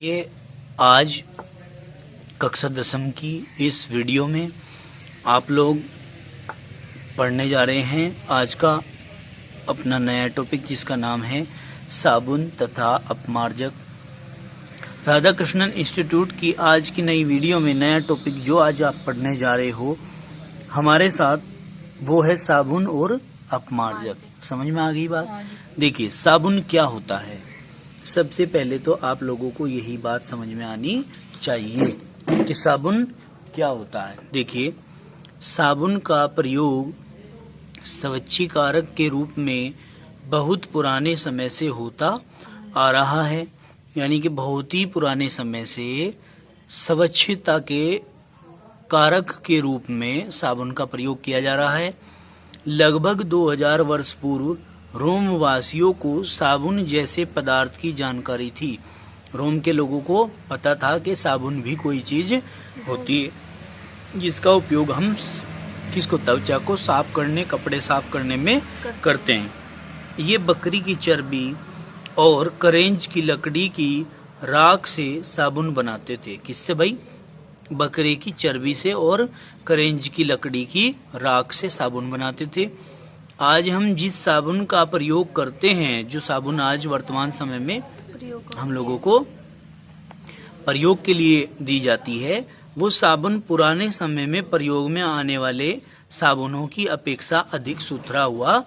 ये आज कक्षा 10वीं की इस वीडियो में आप लोग पढ़ने जा रहे हैं आज का अपना नया टॉपिक, जिसका नाम है साबुन तथा अपमार्जक। राधा कृष्णन इंस्टीट्यूट की आज की नई वीडियो में नया टॉपिक जो आज आप पढ़ने जा रहे हो हमारे साथ, वो है साबुन और अपमार्जक। समझ में आ गई बात? देखिए, साबुन क्या होता है। सबसे पहले तो आप लोगों को यही बात समझ में आनी चाहिए कि साबुन क्या होता है। देखिए, साबुन का प्रयोग स्वच्छीकारक के रूप में बहुत पुराने समय से होता आ रहा है, यानी कि बहुत ही पुराने समय से स्वच्छता के कारक के रूप में साबुन का प्रयोग किया जा रहा है। लगभग 2000 वर्ष पूर्व रोम वासियों को साबुन जैसे पदार्थ की जानकारी थी। रोम के लोगों को पता था कि साबुन भी कोई चीज होती है जिसका उपयोग हम त्वचा को साफ करने, कपड़े साफ करने में करते हैं। ये बकरी की चर्बी और करेंज की लकड़ी की राख से साबुन बनाते थे। किससे भाई? बकरे की चर्बी से और करेंज की लकड़ी की राख से साबुन बनाते थे। आज हम जिस साबुन का प्रयोग करते हैं, जो साबुन आज वर्तमान समय में हम लोगों को प्रयोग के लिए दी जाती है, वो साबुन पुराने समय में प्रयोग में आने वाले साबुनों की अपेक्षा अधिक सुथरा हुआ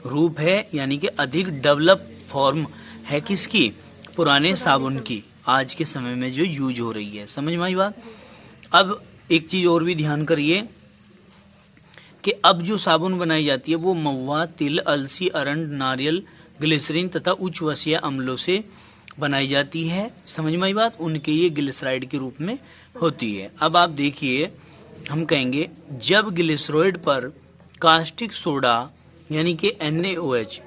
रूप है, यानी कि अधिक डेवलप फॉर्म है। किसकी? पुराने साबुन की, आज के समय में जो यूज हो रही है। समझ में आई बात? अब एक चीज और भी ध्यान करिए कि अब जो साबुन बनाई जाती है वो महुआ, तिल, अलसी, अरंड, नारियल, ग्लिसरीन तथा उच्च वसीय अम्लों से बनाई जाती है। समझ में आई बात? उनके ये ग्लिसराइड के रूप में होती है। अब आप देखिए, हम कहेंगे जब ग्लिसरॉइड पर कास्टिक सोडा यानी कि NaOH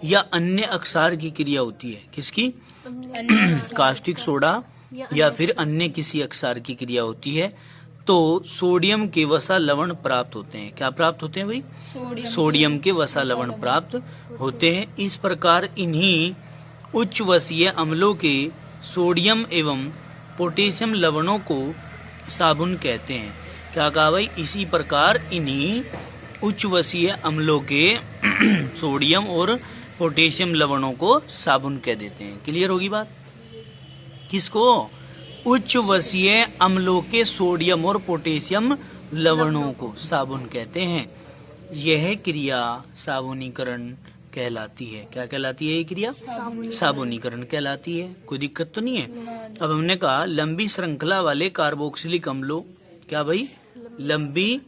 या अन्य अक्षार की क्रिया होती है। किसकी? कास्टिक सोडा या फिर अन्य किसी अक्षार की क्रिया होती है, तो सोडियम के वसा लवण प्राप्त होते हैं। क्या प्राप्त होते हैं भाई? सोडियम के वसा लवण प्राप्त होते हैं। इस प्रकार इन्हीं उच्च वसीय अम्लों के सोडियम एवं पोटेशियम लवणों को साबुन कहते हैं। क्या कहा भाई? इसी प्रकार इन्हीं उच्च वसीय अम्लों के सोडियम और पोटेशियम लवणों को साबुन कह देते हैं। क्लियर होगी बात? किसको? उच्च वसीय अम्लों के सोडियम और पोटेशियम लवणों को साबुन कहते हैं। यह क्रिया साबुनीकरण कहलाती है। क्या कहलाती है ये क्रिया? साबुनीकरण कहलाती है। कोई दिक्कत तो नहीं है। अब हमने कहा लंबी श्रृंखला वाले कार्बोक्सिलिक अम्लों, क्या भाई? लंबी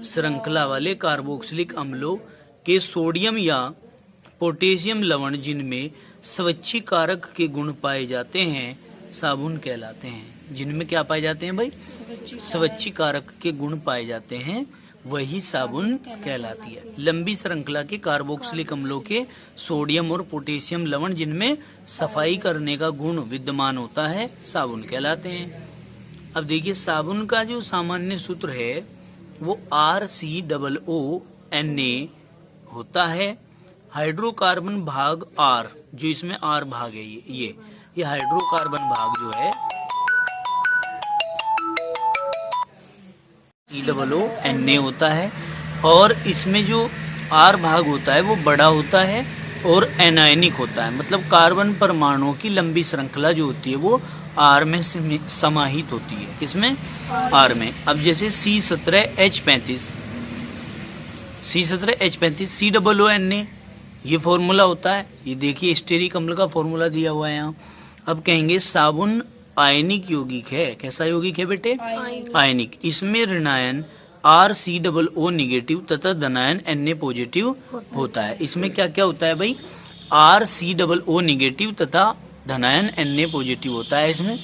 श्रृंखला वाले कार्बोक्सिलिक अम्लों के सोडियम या पोटेशियम लवण जिनमें स्वच्छीकारक के गुण पाए जाते हैं साबुन कहलाते हैं। जिनमें क्या पाए जाते हैं भाई? स्वच्छीकारक के गुण पाए जाते हैं, वही साबुन कहलाती है। लंबी श्रृंखला के कार्बोक्सिलिक अम्लों के सोडियम और पोटेशियम लवण जिनमें सफाई करने का गुण विद्यमान होता है, साबुन कहलाते हैं। अब देखिए, साबुन का जो सामान्य सूत्र है वो RCOONA होता है। हाइड्रोकार्बन भाग R, जो इसमें R भाग है, ये हाइड्रोकार्बन भाग जो है COONA होता है, और इसमें जो R भाग होता है वो बड़ा होता है और एनायनिक होता है। मतलब कार्बन परमाणुओं की लंबी श्रृंखला जो होती है वो R में समाहित होती है। किसमें? R में। अब जैसे C17H35 COONA, ये फॉर्मूला होता है। ये देखिए, स्टेरिक अम्ल का फॉर्मूला दिया हुआ है यहाँ। अब कहेंगे साबुन आयनिक यौगिक है। कैसा यौगिक है बेटे? आयनिक। इसमें ऋणायन RCOO निगेटिव तथा धनायन Na पॉजिटिव होता है। इसमें क्या क्या होता है भाई? RCOO निगेटिव तथा धनायन Na पॉजिटिव होता है इसमें।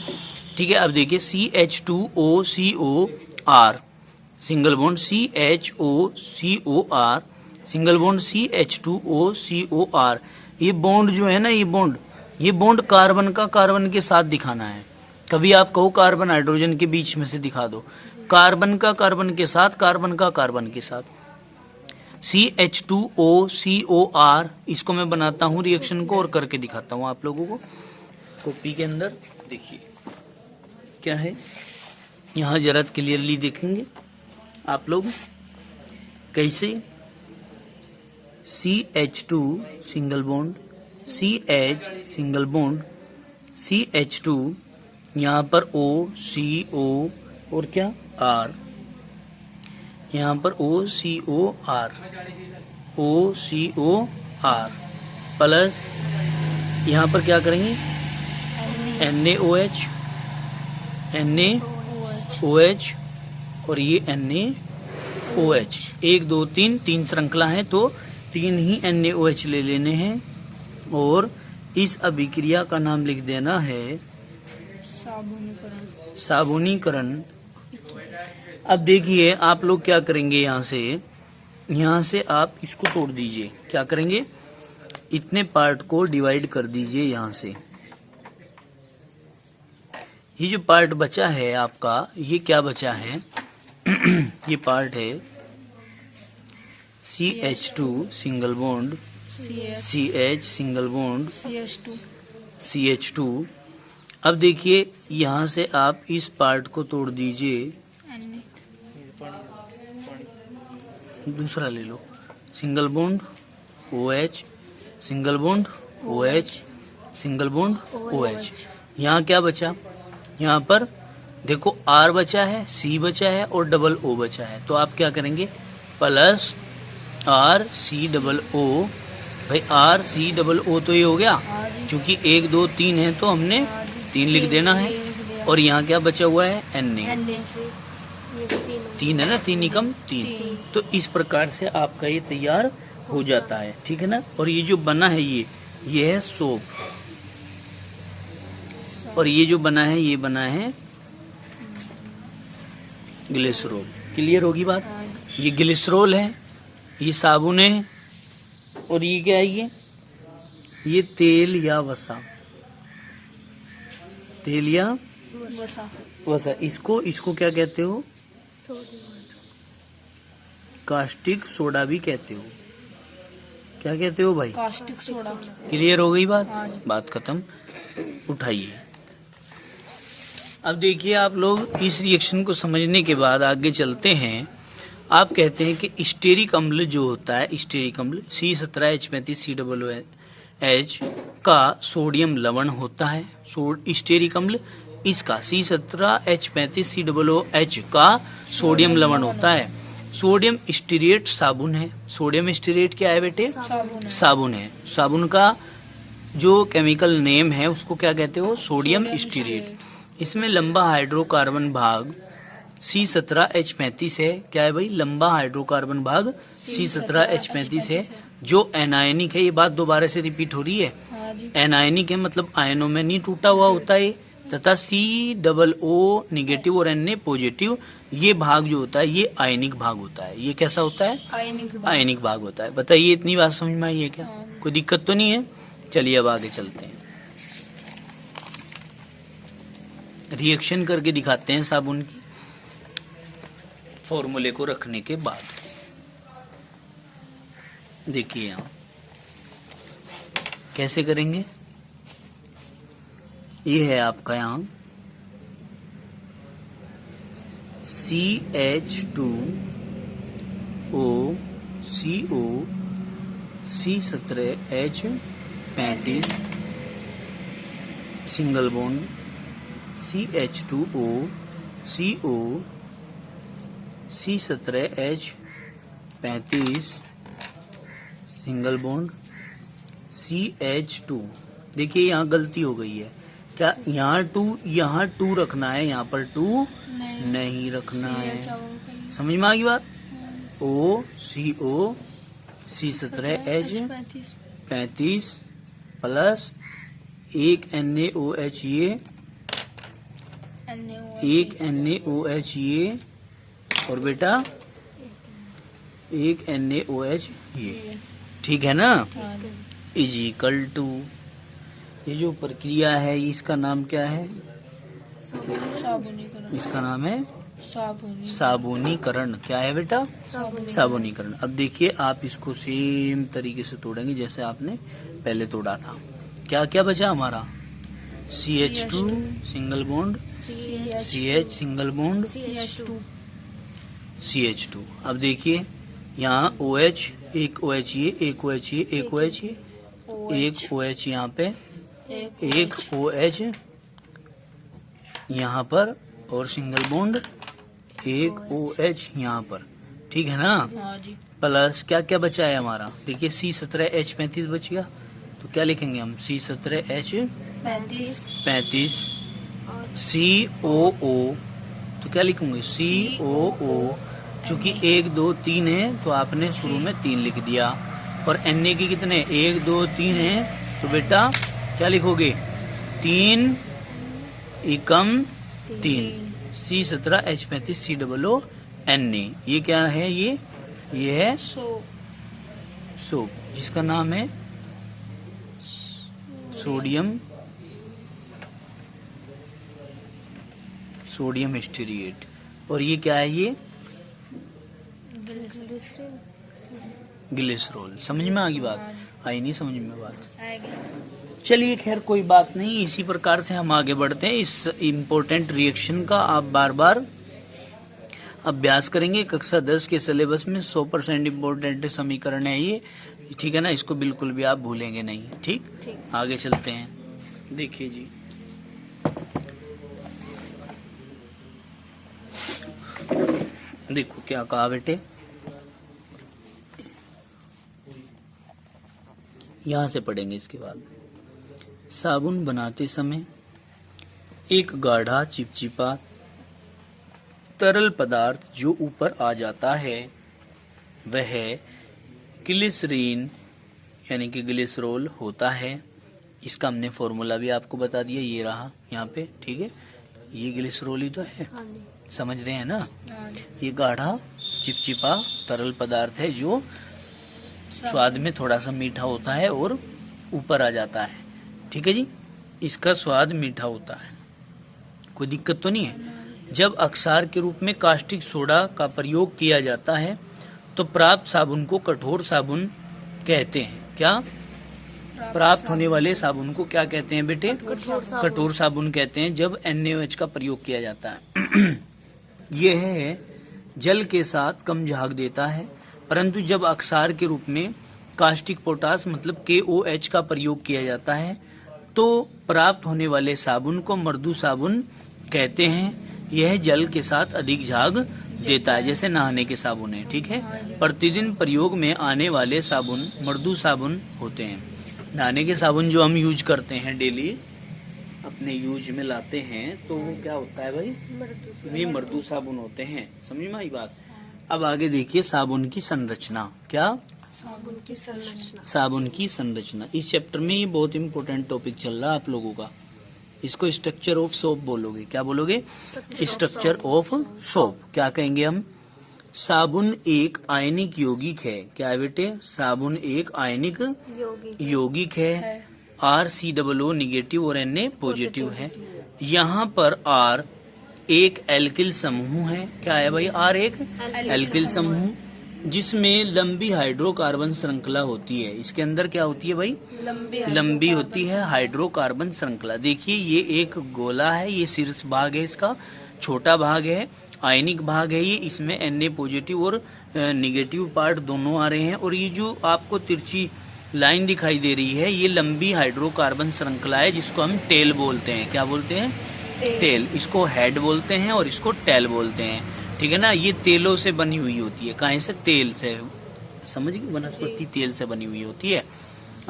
ठीक है। अब देखिए CH2OCOR single bond, CHOCOR single bond, CH2OCOR। ये बॉन्ड जो है ना, ये बॉन्ड कार्बन के साथ दिखाना है। कभी आप कहो कार्बन हाइड्रोजन के बीच में से दिखा दो, कार्बन का कार्बन के साथ, कार्बन का कार्बन के साथ। CH2OCOR, इसको मैं बनाता हूँ रिएक्शन को और करके दिखाता हूँ आप लोगों को। कॉपी के अंदर देखिए, क्या है, यहाँ जरा क्लियरली देखेंगे आप लोग कैसे। CH2 single bond, CH single bond, CH2, यहाँ पर O CO और क्या R, यहाँ पर OCOR, OCOR प्लस यहाँ पर क्या करेंगे NaOH, NaOH और ये NaOH, 1 2 3 तीन श्रृंखला है तो 3 ही NaOH ले लेने हैं और इस अभिक्रिया का नाम लिख देना है साबुनीकरण। अब देखिए आप लोग क्या करेंगे, यहाँ से आप इसको तोड़ दीजिए। क्या करेंगे, इतने पार्ट को डिवाइड कर दीजिए। यहाँ से ये जो पार्ट बचा है आपका, ये क्या बचा है ये पार्ट है CH2 single bond, CH single bond, CH2। अब देखिए यहाँ से आप इस पार्ट को तोड़ दीजिए, दूसरा ले लो, single bond OH, single bond OH, single bond OH। यहाँ क्या बचा, यहाँ पर देखो R बचा है, C बचा है और डबल O बचा है। तो आप क्या करेंगे, प्लस RCOO। भाई RCOO तो ये हो गया, क्योंकि 1 2 3 है तो हमने 3 लिख देना है। और यहाँ क्या बचा हुआ है Na, 3 है ना, 3 एकम 3। तो इस प्रकार से आपका ये तैयार हो जाता है, ठीक है ना। और ये जो बना है ये है सोप, और ये जो बना है ये बना है ग्लिसरॉल। क्लियर होगी बात। ये ग्लिसरॉल है, ये साबुन है, और ये क्या है, ये तेल या वसा, तेल या वसा। इसको क्या कहते हो, कास्टिक सोडा भी कहते हो। क्या कहते हो भाई, कास्टिक सोडा। क्लियर हो गई बात, बात खत्म। उठाइए। अब देखिए आप लोग इस रिएक्शन को समझने के बाद आगे चलते हैं। आप कहते हैं कि स्टेरिक अम्ल जो होता है, स्टेरिक अम्ल C17H35COOH का सोडियम लवण होता है। स्टेरिक अम्ल इसका C17H35COOH का सोडियम लवण होता है। सोडियम स्टीरेट साबुन है। सोडियम स्टीरेट क्या है बेटे, साबुन है। साबुन का जो केमिकल नेम है उसको क्या कहते हो, सोडियम स्टीरेट। इसमें लंबा हाइड्रोकार्बन भाग C17H35 है। क्या है भाई, लंबा हाइड्रोकार्बन भाग C17H35 है, जो एनायनिक है। ये बात दोबारा से रिपीट हो रही है। एनायनिक है मतलब आयनों में नहीं टूटा हुआ होता है, तथा COO नेगेटिव और Na पॉजिटिव, ये भाग जो होता है ये आयनिक भाग होता है। ये कैसा होता है, आयनिक भाग होता है। बताइए इतनी बात समझ में आई है क्या, कोई दिक्कत तो नहीं है। चलिए अब आगे चलते हैं, रिएक्शन करके दिखाते हैं साबुन की फॉर्मूले को रखने के बाद। देखिए यहाँ कैसे करेंगे, ये है आपका यहाँ CH2O CO C17H35 single bond, CH2O CO C17H35 single bond, CH2। देखिए यहाँ गलती हो गई है, क्या यहाँ 2 रखना है, यहाँ पर 2 नहीं रखना है। समझ में आ गई बात। O CO C17H35 plus 1 NaOH, ये 1 NaOH ये, और बेटा 1 NaOH ये, ठीक है ना। इजिकल टू ये जो प्रक्रिया है इसका नाम क्या है, इसका नाम है साबुनीकरण। क्या है बेटा, साबुनीकरण। अब देखिए आप इसको सेम तरीके से तोड़ेंगे जैसे आपने पहले तोड़ा था। क्या क्या बचा हमारा, CH2 single bond CH single bond CH2। अब देखिए यहाँ OH, एक OH ये, एक OH ये, एक OH ये, एक OH यहाँ पे, एक OH यहाँ पर और सिंगल बॉन्ड एक OH यहाँ पर, ठीक है ना। प्लस क्या क्या बचा है हमारा, देखिए C17H35 बच गया, तो क्या लिखेंगे हम C17H35 COO, तो क्या लिखूंगे COO, चूंकि 1 2 3 है तो आपने शुरू में 3 लिख दिया, और Na के कितने 1 2 3 है, तो बेटा क्या लिखोगे 3 एकम 3 C17H35 COO Na। ये क्या है, ये है सोप, जिसका नाम है सोडियम स्टीरेट। और ये क्या है, ये ग्लिसरॉल। समझ में आ गई बात, आई नहीं समझ में बात? चलिए खैर कोई बात नहीं, इसी प्रकार से हम आगे बढ़ते हैं। इस इम्पोर्टेंट रिएक्शन का आप बार बार अभ्यास करेंगे। कक्षा 10 के सिलेबस में 100% इम्पोर्टेंट समीकरण है ये, ठीक है ना, इसको बिल्कुल भी आप भूलेंगे नहीं। ठीक, आगे चलते हैं। देखिए जी, देखो क्या कहा बेटे, यहां से पढ़ेंगे इसके बाद। साबुन बनाते समय एक गाढ़ा चिपचिपा तरल पदार्थ जो ऊपर आ जाता है वह ग्लिसरीन यानी कि ग्लिसरॉल होता है। इसका हमने फॉर्मूला भी आपको बता दिया, ये रहा यहाँ पे, ठीक है। ये ग्लिसरॉल ही तो है, समझ रहे हैं ना। ये गाढ़ा चिपचिपा तरल पदार्थ है जो स्वाद में थोड़ा सा मीठा होता है और ऊपर आ जाता है, ठीक है जी। इसका स्वाद मीठा होता है, कोई दिक्कत तो नहीं है। जब अक्षार के रूप में कास्टिक सोडा का प्रयोग किया जाता है तो प्राप्त साबुन को कठोर साबुन कहते हैं। क्या प्राप्त होने वाले साबुन को क्या कहते हैं बेटे? कठोर साबुन कहते हैं जब NaOH का प्रयोग किया जाता है। यह जल के साथ कम झाग देता है, परंतु जब अक्षार के रूप में कास्टिक पोटास मतलब KOH का प्रयोग किया जाता है तो प्राप्त होने वाले साबुन को मृदु साबुन कहते हैं। यह जल के साथ अधिक झाग देता है, जैसे नहाने के साबुन है, ठीक है। प्रतिदिन प्रयोग में आने वाले साबुन मृदु साबुन होते हैं। नहाने के साबुन जो हम यूज करते हैं डेली अपने यूज में लाते हैं तो वो क्या होता है भाई, वे मृदु साबुन होते हैं। समझ में आई बात? अब आगे देखिए साबुन की संरचना। क्या? साबुन की संरचना। इस चैप्टर में ये बहुत इंपॉर्टेंट टॉपिक चल रहा है आप लोगों का। इसको स्ट्रक्चर ऑफ सोप बोलोगे। क्या बोलोगे? Structure of soap. क्या कहेंगे हम? साबुन एक आयनिक यौगिक है। क्या है बेटे? साबुन एक आयनिक यौगिक है। RCOO निगेटिव और Na पॉजिटिव है। यहाँ पर R एक एल्किल समूह है। क्या है भाई? R एक एल्किल समूह जिसमें लंबी हाइड्रोकार्बन श्रृंखला होती है। इसके अंदर क्या होती है भाई? लंबी होती है हाइड्रोकार्बन श्रृंखला। देखिए ये एक गोला है, ये शीर्ष भाग है, इसका छोटा भाग है, आयनिक भाग है ये। इसमें Na पॉजिटिव और निगेटिव पार्ट दोनों आ रहे हैं। और ये जो आपको तिरछी लाइन दिखाई दे रही है ये लंबी हाइड्रोकार्बन श्रृंखला है जिसको हम टेल बोलते हैं। क्या बोलते हैं? टेल। इसको हेड बोलते हैं और इसको टेल बोलते हैं, ठीक है ना। ये तेलों से बनी हुई होती है। काहे से? तेल से। समझ गए? वनस्पति तेल से बनी हुई होती है।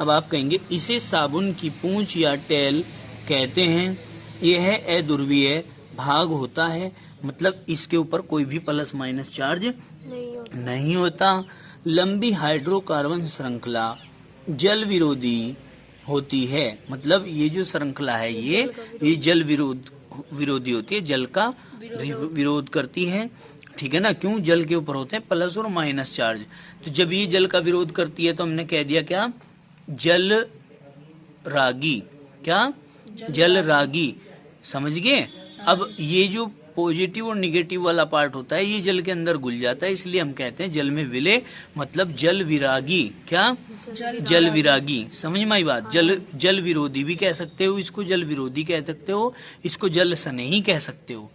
अब आप कहेंगे इसे साबुन की पूंछ या टेल कहते हैं। यह अध्रुवीय भाग होता है, मतलब इसके ऊपर कोई भी प्लस माइनस चार्ज नहीं होता। लंबी हाइड्रोकार्बन श्रृंखला जल विरोधी होती है, मतलब ये जो श्रृंखला है ये जल विरोधी होती है, जल का विरोध करती है, ठीक है ना। क्यों? जल के ऊपर होते हैं प्लस और माइनस चार्ज। तो जब ये जल का विरोध करती है तो हमने कह दिया क्या? जल रागी। क्या? जल रागी। समझ गए? अब ये जो पॉजिटिव और निगेटिव वाला पार्ट होता है ये जल के अंदर घुल जाता है, इसलिए हम कहते हैं जल में विलय, मतलब जल विरागी। क्या? जल विरागी। समझ में आई बात? जल विरोधी भी कह सकते हो इसको, जल विरोधी कह सकते हो इसको, जल स्नेही कह सकते हो।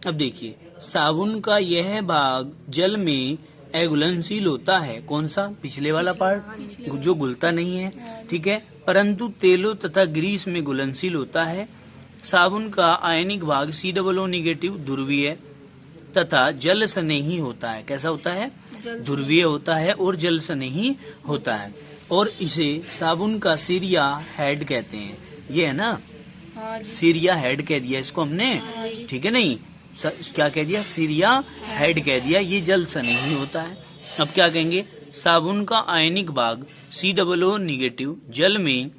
अब देखिए, साबुन का यह भाग जल में अघुलनशील होता है। कौन सा? पिछले वाला पार्ट जो घुलता नहीं है, ठीक है। परंतु तेलों तथा ग्रीस में घुलनशील होता है। साबुन का आयनिक भाग COO निगेटिव ध्रुवीय तथा जल स्नेही होता है। कैसा होता है? ध्रुवीय होता है और जल स्नेही होता है, और इसे साबुन का सिर या हेड कहते हैं। ये है ना, सिर या हेड कह दिया इसको हमने, ठीक है। नहीं, क्या कह दिया? सिर या हेड कह दिया। ये जल स्नेही होता है। अब क्या कहेंगे? साबुन का आयनिक भाग COO निगेटिव जल में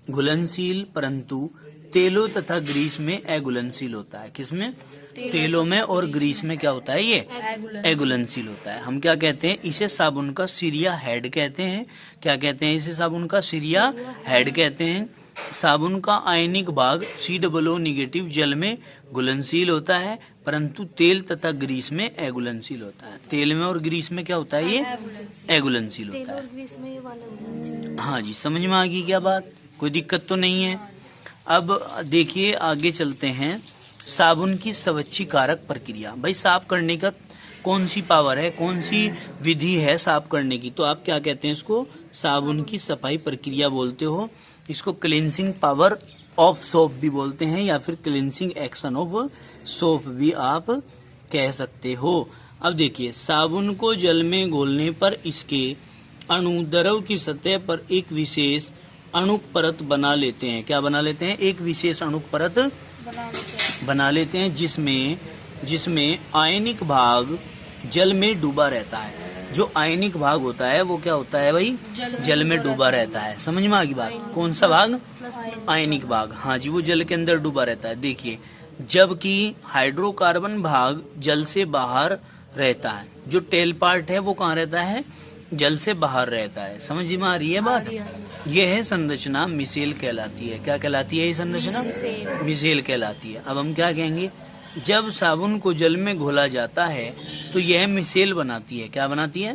घुलनशील परंतु तेलों तथा ग्रीस में अघुलनशील होता है। किसमें? तेलों में और ग्रीस में क्या होता है? ये अघुलनशील होता है। हम क्या कहते हैं? इसे साबुन का सिर या हेड कहते हैं। क्या कहते हैं? इसे साबुन का सिर या हेड कहते हैं। साबुन का आयनिक भाग COO निगेटिव जल में घुलनशील होता है परंतु तेल तथा ग्रीस में अघुलनशील होता है। तेल में और ग्रीस में क्या होता है? ये अघुलनशील होता है। हाँ जी, समझ में आ गई क्या बात? कोई दिक्कत तो नहीं है। अब देखिए आगे चलते हैं। साबुन की स्वच्छीकारक प्रक्रिया। भाई साफ करने का कौन सी पावर है, कौन सी विधि है साफ करने की? तो आप क्या कहते हैं इसको? साबुन की सफाई प्रक्रिया बोलते हो। इसको क्लींसिंग पावर ऑफ सोप भी बोलते हैं या फिर क्लींसिंग एक्शन ऑफ सोप भी आप कह सकते हो। अब देखिए, साबुन को जल में घोलने पर इसके अणु द्रव की सतह पर एक विशेष अणुक परत बना लेते हैं। क्या बना लेते हैं? एक विशेष अणुक परत बना लेते हैं जिसमें आयनिक भाग जल में डूबा रहता है। जो आयनिक भाग होता है वो क्या होता है भाई? जल में डूबा रहता है। समझ में आ गई बात? कौन सा भाग? आयनिक भाग। हाँ जी, वो जल के अंदर डूबा रहता है। देखिए, जबकि हाइड्रोकार्बन भाग जल से बाहर रहता है। जो टेल पार्ट है वो कहाँ रहता है? जल से बाहर रहता है। समझ में आ रही है बात? यह है संरचना मिसेल कहलाती है। क्या कहलाती है ये संरचना? मिसेल कहलाती है। अब हम क्या कहेंगे? जब साबुन को जल में घोला जाता है तो यह मिसेल बनाती है। क्या बनाती है?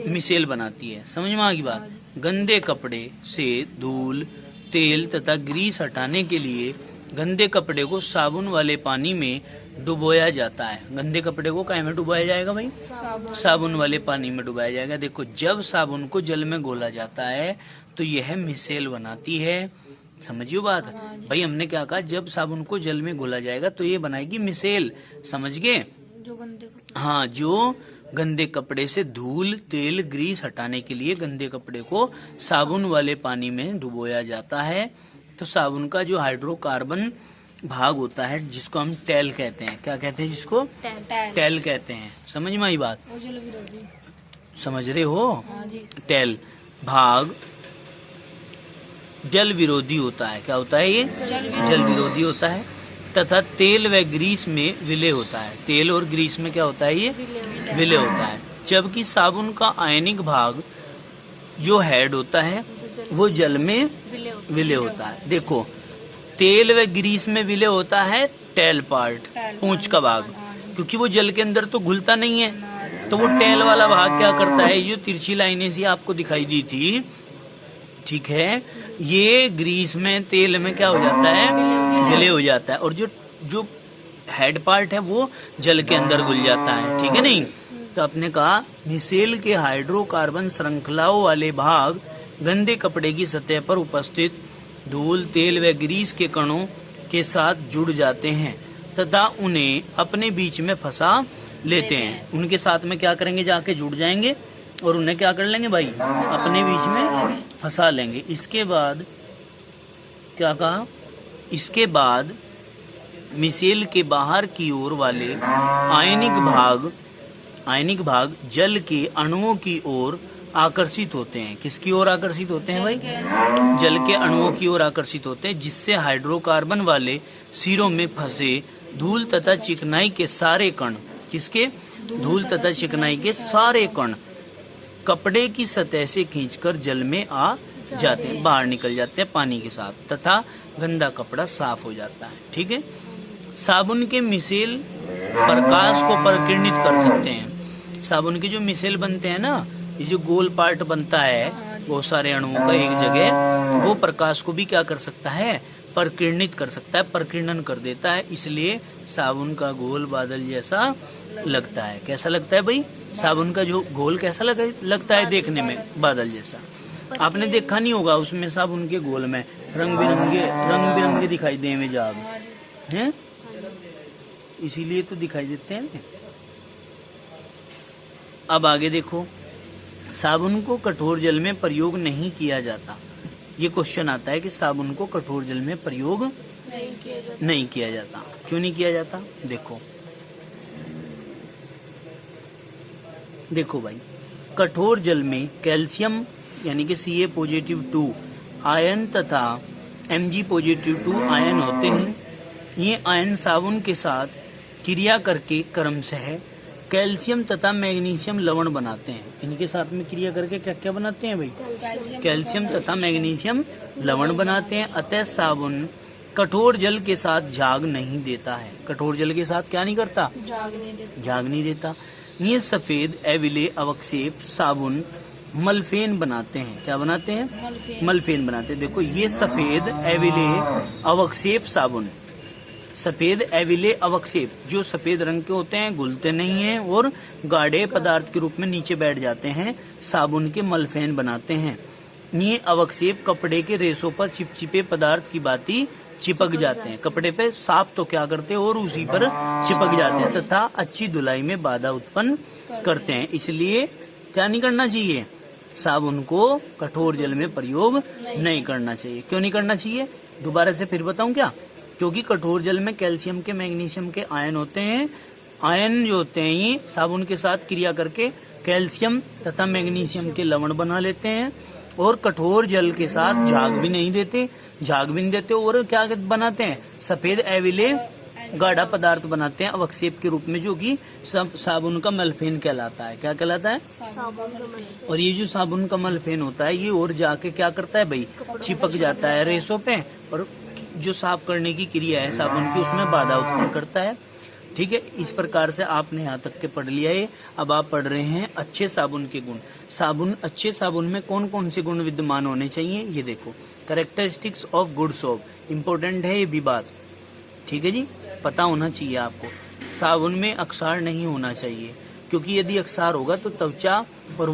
मिसेल बनाती है। समझ में आ गई बात? गंदे कपड़े से धूल, तेल तथा ग्रीस हटाने के लिए गंदे कपड़े को साबुन वाले पानी में डुबोया जाता है। गंदे कपड़े को क्या में डुबाया जाएगा भाई? साबुन वाले पानी में डुबाया जाएगा। देखो, जब साबुन को जल में घोला जाता है तो यह मिसेल बनाती है। समझियो बात? भाई हमने क्या कहा? जब साबुन को जल में घोला जाएगा तो ये बनाएगी मिसेल। समझ गए? हाँ, जो गंदे कपड़े से धूल, तेल, ग्रीस हटाने के लिए गंदे कपड़े को साबुन वाले पानी में डुबोया जाता है। तो साबुन का जो हाइड्रोकार्बन भाग होता है जिसको हम टेल कहते हैं। क्या कहते हैं जिसको? टेल कहते हैं। समझ में आई बात? समझ रहे हो? टेल भाग जल विरोधी होता है। क्या होता है ये? जल विरोधी होता है तथा तेल व ग्रीस में विलय होता है। तेल और ग्रीस में क्या होता है? ये विलय होता है। जबकि साबुन का आयनिक भाग जो हेड होता है वो जल में विलय होता है। देखो, तेल व ग्रीस में विलय होता है टेल पार्ट, पूंछ का भाग, क्योंकि वो जल के अंदर तो घुलता नहीं है। तो वो टेल वाला भाग क्या करता है? जो तिरछी लाइनें सी आपको दिखाई दी थी, ठीक है, ये ग्रीस में, तेल में क्या हो जाता है? विलय हो जाता है। और जो हेड पार्ट है वो जल के अंदर घुल जाता है। ठीक है नहीं? तो आपने कहा मिसेल के हाइड्रोकार्बन श्रृंखलाओं वाले भाग गंदे कपड़े की सतह पर उपस्थित धूल, तेल व ग्रीस के कणों के साथ जुड़ जाते हैं तथा उन्हें अपने बीच में फंसा लेते हैं। उनके साथ में क्या करेंगे? जाके जुड़ जाएंगे और उन्हें क्या कर लेंगे भाई? अपने बीच में फंसा लेंगे। इसके बाद क्या कहा? इसके बाद मिसेल के बाहर की ओर वाले आयनिक भाग जल के अणुओं की ओर आकर्षित होते हैं। किसकी ओर आकर्षित होते हैं भाई? जल के अणुओं की ओर आकर्षित होते हैं, जिससे हाइड्रोकार्बन वाले सिरों में फंसे धूल तथा चिकनाई के सारे कण, किसके? धूल तथा चिकनाई के सारे कण कपड़े की सतह से खींचकर जल में आ जाते हैं, बाहर निकल जाते हैं पानी के साथ, तथा गंदा कपड़ा साफ हो जाता है। ठीक है? साबुन के मिसेल प्रकाश को प्रकीर्णित कर सकते हैं। साबुन के जो मिसेल बनते हैं ना, ये जो गोल पार्ट बनता है बहुत सारे अणुओं का एक जगह, वो प्रकाश को भी क्या कर सकता है, प्रकीर्णित कर सकता है, प्रकीर्णन कर देता है। इसलिए साबुन का घोल बादल जैसा लगता है। कैसा लगता है भाई? साबुन का जो घोल कैसा लगता है देखने में? बादल जैसा। आपने देखा नहीं होगा उसमें साबुन के घोल में रंग बिरंगे दिखाई दे में जाग हैं, इसीलिए तो दिखाई देते हैं। अब आगे देखो, साबुन को कठोर जल में प्रयोग नहीं किया जाता। ये क्वेश्चन आता है कि साबुन को कठोर जल में प्रयोग नहीं किया जाता। क्यों नहीं किया जाता? देखो भाई, कठोर जल में कैल्शियम यानी कि Ca+2 आयन तथा Mg+2 आयन होते हैं। ये आयन साबुन के साथ क्रिया करके क्रमशः कैल्शियम तथा मैग्नीशियम लवण बनाते हैं। इनके साथ में क्रिया करके क्या क्या बनाते हैं भाई? कैल्शियम तथा मैग्नीशियम लवण बनाते हैं। अतः साबुन कठोर जल के साथ झाग नहीं देता है। कठोर जल के साथ क्या नहीं करता? झाग नहीं देता। ये सफेद एविले अवक्षेप साबुन मलफेन बनाते हैं। क्या बनाते हैं? मलफेन बनाते हैं। देखो, ये सफेद एविले अवक्षेप साबुन, सफेद एविले अवक्षेप जो सफेद रंग के होते हैं, घुलते नहीं हैं और गाढ़े पदार्थ के रूप में नीचे बैठ जाते हैं, साबुन के मलफेन बनाते हैं। ये अवक्षेप कपड़े के रेशों पर चिपचिपे पदार्थ की भांति चिपक जाते हैं। कपड़े पे साफ तो क्या करते हैं और उसी पर चिपक जाते हैं तथा अच्छी धुलाई में बाधा उत्पन्न करते हैं। इसलिए क्या नहीं करना चाहिए? साबुन को कठोर जल में प्रयोग नहीं करना चाहिए। क्यों नहीं करना चाहिए? दोबारा से फिर बताऊं क्या? क्योंकि कठोर जल में कैल्शियम के मैग्नीशियम के आयन होते हैं। आयन जो होते हैं ये साबुन के साथ क्रिया करके कैल्शियम तथा मैग्नीशियम के लवण बना लेते हैं और कठोर जल के साथ झाग भी नहीं देते और क्या बनाते हैं? सफेद एविले गाढ़ा पदार्थ बनाते हैं अवक्षेप के रूप में, जो कि साबुन का मलफेन कहलाता है। क्या कहलाता है? और ये जो साबुन का मलफेन होता है ये और जाके क्या करता है भाई? चिपक जाता है रेशों पे और जो साफ करने की क्रिया है साबुन की उसमें बाधा उत्पन्न करता है। ठीक है, इस प्रकार से आपने यहाँ तक के पढ़ लिया है। अब आप पढ़ रहे हैं अच्छे साबुन के गुण। अच्छे साबुन में कौन कौन से गुण विद्यमान होने चाहिए ये देखो। Characteristics of good soap, important है ये भी बात। ठीक है जी, पता होना चाहिए आपको। साबुन में अक्षार नहीं होना चाहिए, क्योंकि यदि अक्षार होगा तो त्वचा और